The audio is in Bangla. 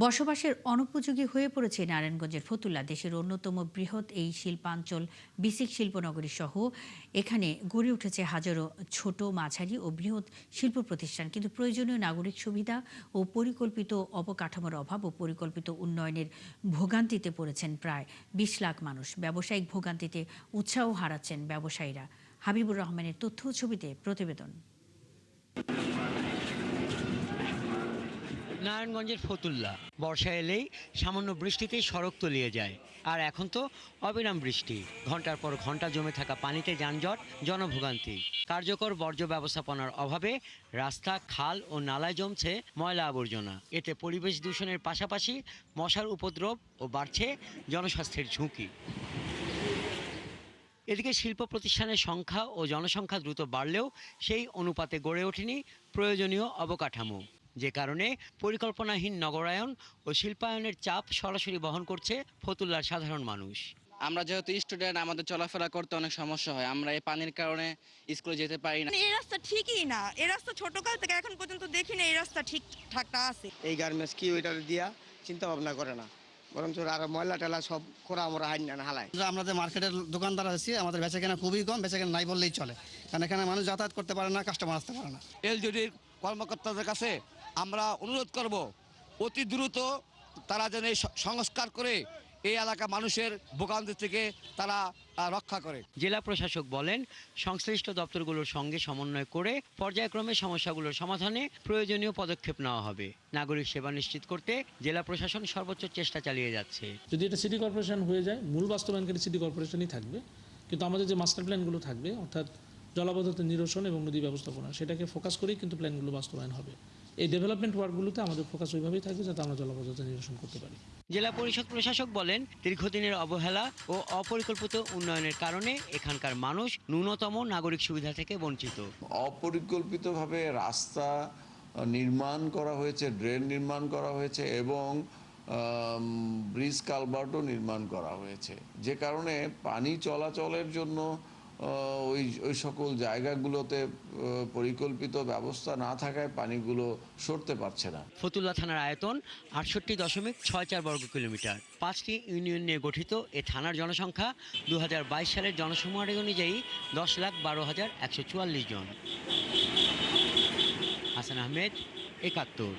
বসবাসের অনুপযোগী হয়ে পড়েছে নারায়ণগঞ্জের ফতুল্লা। দেশের অন্যতম বৃহৎ এই শিল্পাঞ্চল বিসিক শিল্পনগরী সহ এখানে গড়ে উঠেছে হাজারো ছোট, মাঝারি ও বৃহৎ শিল্প প্রতিষ্ঠান। কিন্তু প্রয়োজনীয় নাগরিক সুবিধা ও পরিকল্পিত অবকাঠামোর অভাব ও পরিকল্পিত উন্নয়নের ভোগান্তিতে পড়েছেন প্রায় ২০ লাখ মানুষ। ব্যবসায়িক ভোগান্তিতে উৎসাহ হারাচ্ছেন ব্যবসায়ীরা। হাবিবুর রহমানের তথ্য ও ছবিতে প্রতিবেদন। নারায়ণগঞ্জের ফতুল্লা বর্ষা এলেই সামান্য বৃষ্টিতেই সড়ক তলিয়ে যায়। আর এখন তো অবিরাম বৃষ্টি, ঘন্টার পর ঘন্টা জমে থাকা পানিতে যানজট, জনভোগান্তি। কার্যকর বর্জ্য ব্যবস্থাপনার অভাবে রাস্তা, খাল ও নালায় জমছে ময়লা আবর্জনা। এতে পরিবেশ দূষণের পাশাপাশি মশার উপদ্রব ও বাড়ছে জনস্বাস্থ্যের ঝুঁকি। এদিকে শিল্প প্রতিষ্ঠানের সংখ্যা ও জনসংখ্যা দ্রুত বাড়লেও সেই অনুপাতে গড়ে ওঠেনি প্রয়োজনীয় অবকাঠামো, যে কারণে পরিকল্পনাহীন নগরায়ন ও শিল্পায়নের চাপ সরাসরি বহন করছে ফতুল্লার সাধারণ মানুষ। আমরা যেহেতু স্টুডেন্ট, আমাদের চলাফেরা করতে অনেক সমস্যা হয়। আমরা এই পানির কারণে স্কুলে যেতে পারি না। এই রাস্তা ঠিকই না, এই রাস্তা ছোটকাল থেকে এখন পর্যন্ত দেখি না এই রাস্তা ঠিকঠাকটা আছে। এই গার্মেন্টস কি ওইটা দিয়া চিন্তা ভাবনা করে না, বরঞ্চ আর ময়লা টেলা সব করা আমরা হাই না হালাই। আমরা যে মার্কেটের দোকানদার আছি, আমাদের বেচাকেনা খুবই কম, বেচাকেনা নাই বললেই চলে, কারণ এখানে মানুষ যাতায়াত করতে পারে না, কাস্টমার আসতে পারে না। এলজিডির কর্মকর্তাদের কাছে আমরা অনুরোধ করব, অতি দ্রুত তারা যেন এই সংস্কার করে এই এলাকা মানুষের ভোগান্তি থেকে তারা রক্ষা করে। জেলা প্রশাসক বলেন, সংশ্লিষ্ট দপ্তরগুলোর সঙ্গে সমন্বয় করে পর্যায়ক্রমে সমস্যাগুলোর সমাধানে প্রয়োজনীয় পদক্ষেপ নেওয়া হবে। নাগরিক সেবা নিশ্চিত করতে জেলা প্রশাসন সর্বোচ্চ চেষ্টা চালিয়ে যাচ্ছে। যদি এটা সিটি কর্পোরেশন হয়ে যায়, মূল বাস্তবায়নকারী সিটি কর্পোরেশনই থাকবে, কিন্তু আমাদের যে মাস্টার প্ল্যানগুলো থাকবে, অর্থাৎ জলাবদ্ধতা নিরসন এবং নদী ব্যবস্থাপনা, সেটাকে ফোকাস করেই কিন্তু প্ল্যানগুলো বাস্তবায়ন হবে। এই ডেভেলপমেন্ট ওয়ার্কগুলোতে আমাদের ফোকাস ওইভাবেই থাকবে যাতে আমরা জলাবদ্ধতা নিরসন করতে পারি। জেলা পরিষদ প্রশাসক বলেন, দীর্ঘদিনের অবহেলা ও অপরিকল্পিত উন্নয়নের কারণে এখানকার মানুষ ন্যূনতম নাগরিক সুবিধা থেকে বঞ্চিত। অপরিকল্পিতভাবে রাস্তা নির্মাণ করা হয়েছে, ড্রেন নির্মাণ করা হয়েছে এবং ব্রিজ কালভার্টও নির্মাণ করা হয়েছে, যে কারণে পানি চলাচলের জন্য ওই সকল জায়গাগুলোতে পরিকল্পিত ব্যবস্থা না থাকায় পানিগুলো সরতে পারছে না। ফতুল্লা থানার আয়তন ৬৮.৬৪ বর্গ কিলোমিটার। ৫টি ইউনিয়ন নিয়ে গঠিত এ থানার জনসংখ্যা ২০২২ সালের জনসমুদ্র অনুযায়ী ১০,১২,১৪৪ জন। হাসান আহমেদ, ৭১।